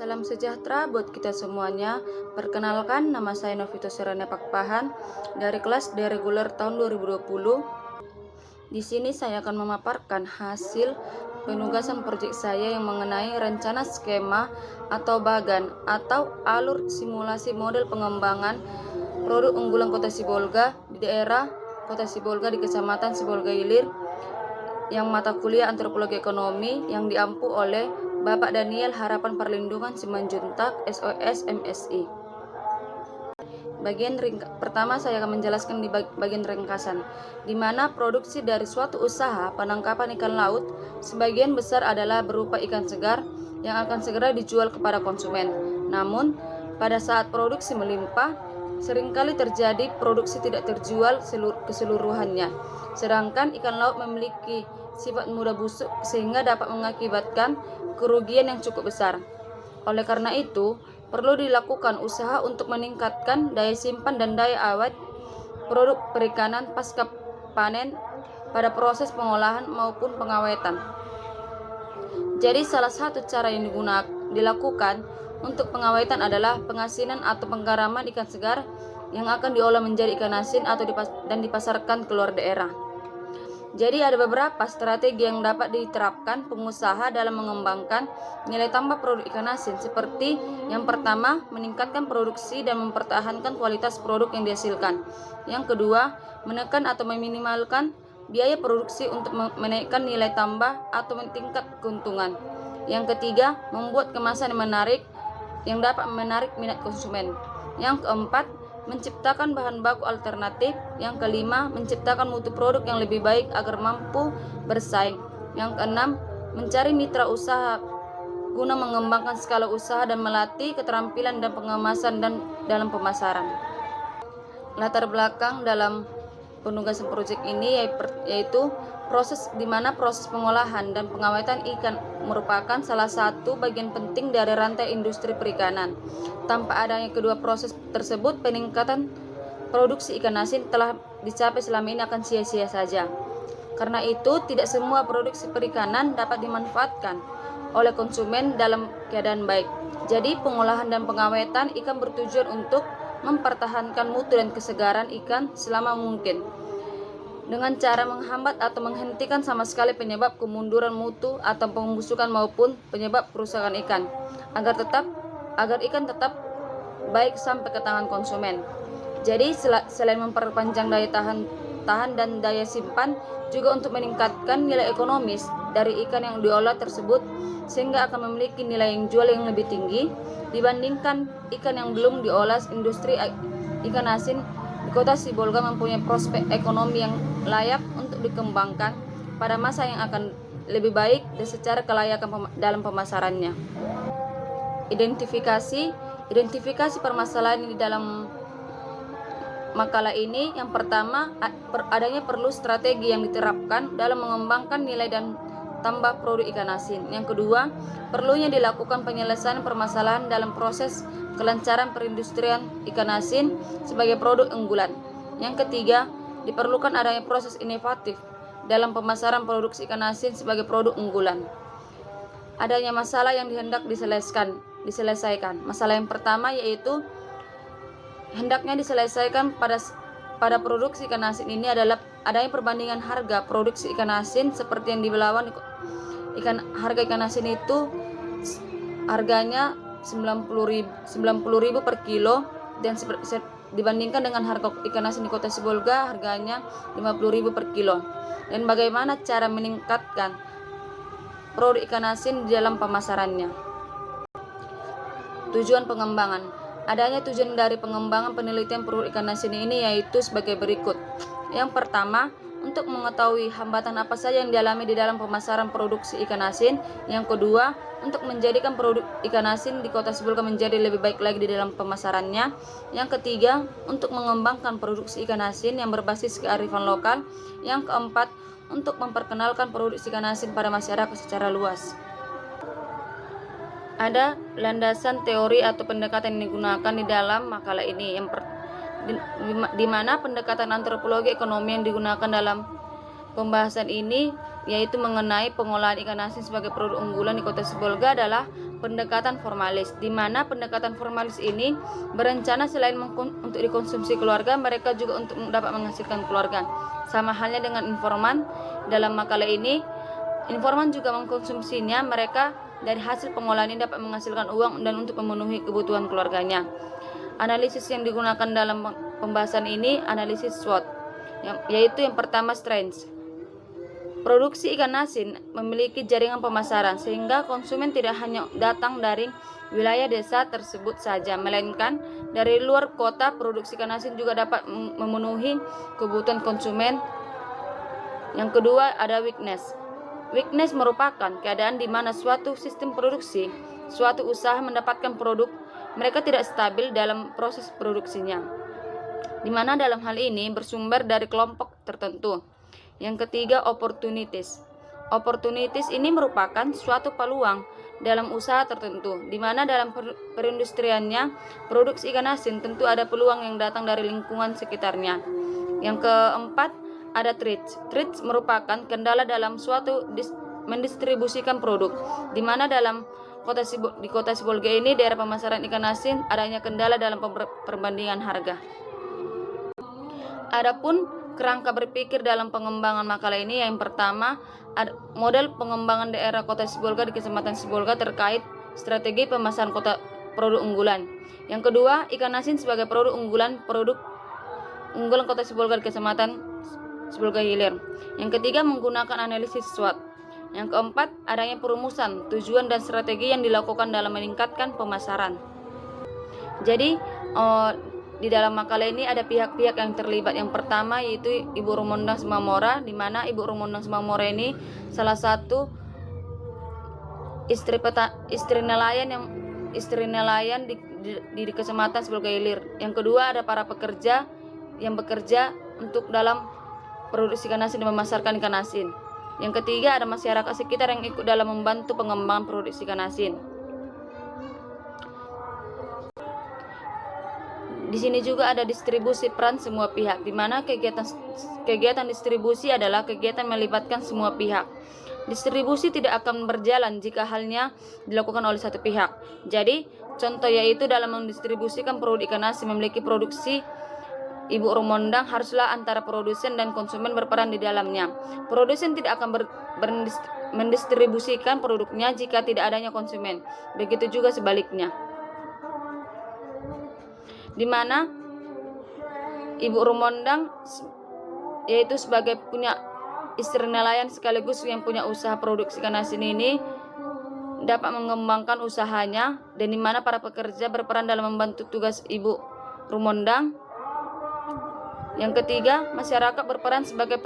Salam sejahtera buat kita semuanya. Perkenalkan, nama saya Novita Serana Pakpahan dari kelas D reguler tahun 2020. Di sini saya akan memaparkan hasil penugasan proyek saya yang mengenai rencana skema atau bagan atau alur simulasi model pengembangan produk unggulan Kota Sibolga di daerah Kota Sibolga di Kecamatan Sibolga Ilir, yang mata kuliah antropologi ekonomi yang diampu oleh Bapak Daniel Harapan Perlindungan Simanjuntak SOS MSI. Pertama saya akan menjelaskan di bagian ringkasan, di mana produksi dari suatu usaha penangkapan ikan laut sebagian besar adalah berupa ikan segar yang akan segera dijual kepada konsumen. Namun, pada saat produksi melimpah, seringkali terjadi produksi tidak terjual keseluruhannya, sedangkan ikan laut memiliki sifat mudah busuk sehingga dapat mengakibatkan kerugian yang cukup besar. Oleh karena itu, perlu dilakukan usaha untuk meningkatkan daya simpan dan daya awet produk perikanan pasca panen pada proses pengolahan maupun pengawetan. Jadi salah satu cara yang dilakukan untuk pengawetan adalah pengasinan atau penggaraman ikan segar yang akan diolah menjadi ikan asin dan dipasarkan keluar daerah. Jadi ada beberapa strategi yang dapat diterapkan pengusaha dalam mengembangkan nilai tambah produk ikan asin, seperti yang pertama, meningkatkan produksi dan mempertahankan kualitas produk yang dihasilkan. Yang kedua, menekan atau meminimalkan biaya produksi untuk menaikkan nilai tambah atau tingkat keuntungan. Yang ketiga, membuat kemasan yang menarik yang dapat menarik minat konsumen. Yang keempat, menciptakan bahan baku alternatif. Yang kelima, menciptakan mutu produk yang lebih baik agar mampu bersaing. Yang keenam, mencari mitra usaha guna mengembangkan skala usaha dan melatih keterampilan dan pengemasan dan dalam pemasaran. Latar belakang dalam penugasan proyek ini yaitu di mana proses pengolahan dan pengawetan ikan merupakan salah satu bagian penting dari rantai industri perikanan. Tanpa adanya kedua proses tersebut, peningkatan produksi ikan asin telah dicapai selama ini akan sia-sia saja. Karena itu, tidak semua produksi perikanan dapat dimanfaatkan oleh konsumen dalam keadaan baik. Jadi, pengolahan dan pengawetan ikan bertujuan untuk mempertahankan mutu dan kesegaran ikan selama mungkin, dengan cara menghambat atau menghentikan sama sekali penyebab kemunduran mutu atau pembusukan maupun penyebab kerusakan ikan, agar ikan tetap baik sampai ke tangan konsumen. Jadi selain memperpanjang daya tahan dan daya simpan, juga untuk meningkatkan nilai ekonomis dari ikan yang diolah tersebut, sehingga akan memiliki nilai yang jual yang lebih tinggi dibandingkan ikan yang belum diolah. Industri ikan asin di Kota Sibolga mempunyai prospek ekonomi yang layak untuk dikembangkan pada masa yang akan lebih baik dan secara kelayakan dalam pemasarannya. Identifikasi permasalahan di dalam makalah ini. Yang pertama, adanya perlu strategi yang diterapkan dalam mengembangkan nilai dan tambah produk ikan asin. Yang kedua, perlunya dilakukan penyelesaian permasalahan dalam proses kelancaran perindustrian ikan asin sebagai produk unggulan. Yang ketiga, diperlukan adanya proses inovatif dalam pemasaran produksi ikan asin sebagai produk unggulan. Adanya masalah yang hendak diselesaikan. Masalah yang pertama yaitu hendaknya diselesaikan pada produksi ikan asin ini adalah adanya perbandingan harga produksi ikan asin, seperti yang di Belawan. Harga ikan asin itu harganya 90.000 per kilo, dan dibandingkan dengan harga ikan asin di Kota Sibolga harganya 50.000 per kilo. Dan bagaimana cara meningkatkan produk ikan asin di dalam pemasarannya. Tujuan pengembangan. Adanya tujuan dari pengembangan penelitian produk ikan asin ini yaitu sebagai berikut. Yang pertama, untuk mengetahui hambatan apa saja yang dialami di dalam pemasaran produksi ikan asin. Yang kedua, untuk menjadikan produk ikan asin di Kota Sibolga menjadi lebih baik lagi di dalam pemasarannya. Yang ketiga, untuk mengembangkan produksi ikan asin yang berbasis kearifan lokal. Yang keempat, untuk memperkenalkan produksi ikan asin pada masyarakat secara luas. Ada landasan teori atau pendekatan yang digunakan di dalam makalah ini, di mana pendekatan antropologi ekonomi yang digunakan dalam pembahasan ini yaitu mengenai pengolahan ikan asin sebagai produk unggulan di Kota Sibolga adalah pendekatan formalis, di mana pendekatan formalis ini berencana selain untuk dikonsumsi keluarga, mereka juga untuk dapat menghasilkan keluarga. Sama halnya dengan informan. Dalam makalah ini, informan juga mengkonsumsinya mereka dari hasil pengolahan ini dapat menghasilkan uang dan untuk memenuhi kebutuhan keluarganya. Analisis yang digunakan dalam pembahasan ini analisis SWOT, yaitu yang pertama strengths. Produksi ikan asin memiliki jaringan pemasaran sehingga konsumen tidak hanya datang dari wilayah desa tersebut saja, melainkan dari luar kota. Produksi ikan asin juga dapat memenuhi kebutuhan konsumen. Yang kedua ada weakness. Weakness merupakan keadaan di mana suatu sistem produksi, suatu usaha mendapatkan produk, mereka tidak stabil dalam proses produksinya, di mana dalam hal ini bersumber dari kelompok tertentu. Yang ketiga, opportunities. Opportunities ini merupakan suatu peluang dalam usaha tertentu, di mana dalam perindustriannya produksi ikan asin tentu ada peluang yang datang dari lingkungan sekitarnya. Yang keempat, ada threats. Threats merupakan kendala dalam suatu mendistribusikan produk, di mana dalam di kota Sibolga ini, daerah pemasaran ikan asin, adanya kendala dalam perbandingan harga. Adapun kerangka berpikir dalam pengembangan makalah ini, yang pertama model pengembangan daerah kota Sibolga di Kecamatan Sibolga terkait strategi pemasaran produk unggulan. Yang kedua, ikan asin sebagai produk unggulan kota Sibolga di Kecamatan Sibolga Hilir. Yang ketiga, menggunakan analisis SWOT. Yang keempat, adanya perumusan tujuan dan strategi yang dilakukan dalam meningkatkan pemasaran. Jadi di dalam makalah ini ada pihak-pihak yang terlibat. Yang pertama yaitu Ibu Rumondang Semamora, di mana Ibu Rumondang Semamora ini salah satu istri nelayan di Kecamatan Sibolga Hilir. Yang kedua ada para pekerja yang bekerja untuk dalam produksi ikan asin dan memasarkan ikan asin. Yang ketiga ada masyarakat sekitar yang ikut dalam membantu pengembangan produksi ikan asin. Di sini juga ada distribusi peran semua pihak, di mana kegiatan distribusi adalah kegiatan melibatkan semua pihak. Distribusi tidak akan berjalan jika halnya dilakukan oleh satu pihak. Jadi, contoh yaitu dalam mendistribusikan produk ikan asin memiliki produksi Ibu Rumondang, haruslah antara produsen dan konsumen berperan di dalamnya. Produsen tidak akan mendistribusikan produknya jika tidak adanya konsumen. Begitu juga sebaliknya. Di mana Ibu Rumondang yaitu sebagai punya istri nelayan sekaligus yang punya usaha produksi ikan asin ini dapat mengembangkan usahanya, dan di mana para pekerja berperan dalam membantu tugas Ibu Rumondang. Yang ketiga, masyarakat berperan sebagai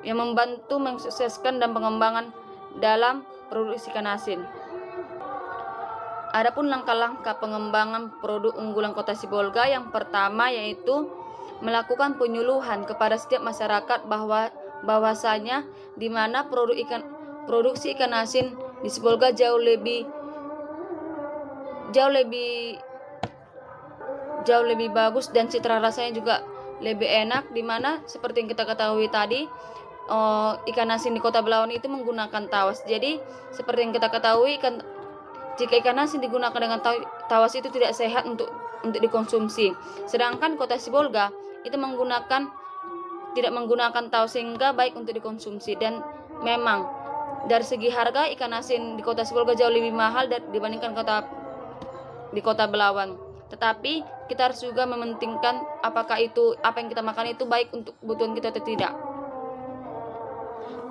yang membantu mensukseskan dan pengembangan dalam produksi ikan asin. Adapun langkah-langkah pengembangan produk unggulan Kota Sibolga, yang pertama yaitu melakukan penyuluhan kepada setiap masyarakat bahwasanya di mana produksi ikan asin di Sibolga jauh lebih bagus dan citra rasanya juga lebih enak, di mana seperti yang kita ketahui tadi ikan asin di Kota Belawan itu menggunakan tawas. Jadi seperti yang kita ketahui jika ikan asin digunakan dengan tawas itu tidak sehat untuk dikonsumsi. Sedangkan Kota Sibolga itu tidak menggunakan tawas sehingga baik untuk dikonsumsi. Dan memang dari segi harga ikan asin di Kota Sibolga jauh lebih mahal dibandingkan di Kota Belawan. Tetapi kita harus juga mementingkan apakah apa yang kita makan itu baik untuk kebutuhan kita atau tidak.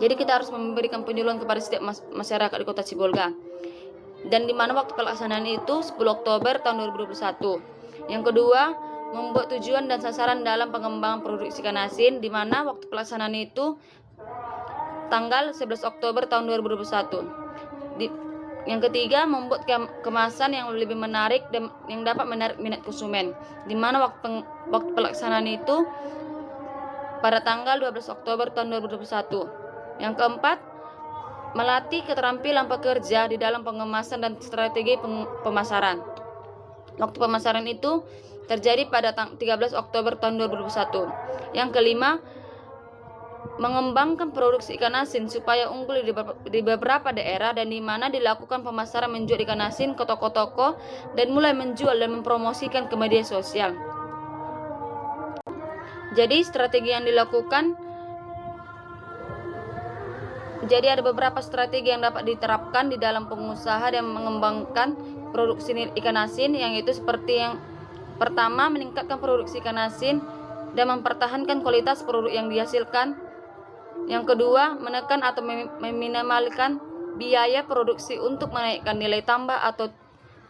Jadi kita harus memberikan penyuluhan kepada setiap masyarakat di Kota Sibolga. Dan di mana waktu pelaksanaan itu 10 Oktober tahun 2021. Yang kedua, membuat tujuan dan sasaran dalam pengembangan produksi ikan asin, di mana waktu pelaksanaan itu tanggal 11 Oktober tahun 2021. Yang ketiga, membuat kemasan yang lebih menarik dan yang dapat menarik minat konsumen, di mana waktu pelaksanaan itu pada tanggal 12 Oktober tahun 2021. Yang keempat, melatih keterampilan pekerja di dalam pengemasan dan strategi pemasaran. Waktu pemasaran itu terjadi pada 13 Oktober tahun 2021. Yang kelima, mengembangkan produksi ikan asin supaya unggul di beberapa daerah, dan di mana dilakukan pemasaran menjual ikan asin ke toko-toko dan mulai menjual dan mempromosikan ke media sosial. Jadi strategi yang dilakukan, jadi ada beberapa strategi yang dapat diterapkan di dalam pengusaha dan mengembangkan produksi ikan asin, yang itu seperti yang pertama, meningkatkan produksi ikan asin dan mempertahankan kualitas produk yang dihasilkan. Yang kedua, menekan atau meminimalkan biaya produksi untuk menaikkan nilai tambah atau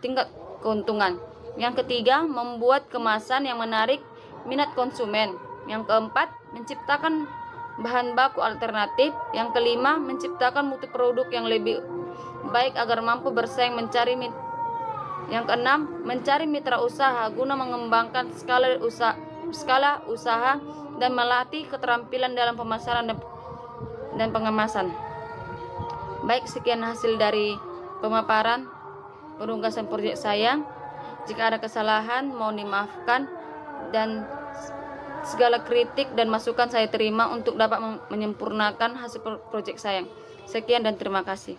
tingkat keuntungan. Yang ketiga, membuat kemasan yang menarik minat konsumen. Yang keempat, menciptakan bahan baku alternatif. Yang kelima, menciptakan mutu produk yang lebih baik agar mampu bersaing Yang keenam, mencari mitra usaha guna mengembangkan skala usaha dan melatih keterampilan dalam pemasaran dan pengemasan. Baik, sekian hasil dari pemaparan penugasan proyek saya. Jika ada kesalahan mohon dimaafkan, dan segala kritik dan masukan saya terima untuk dapat menyempurnakan hasil proyek saya. Sekian dan terima kasih.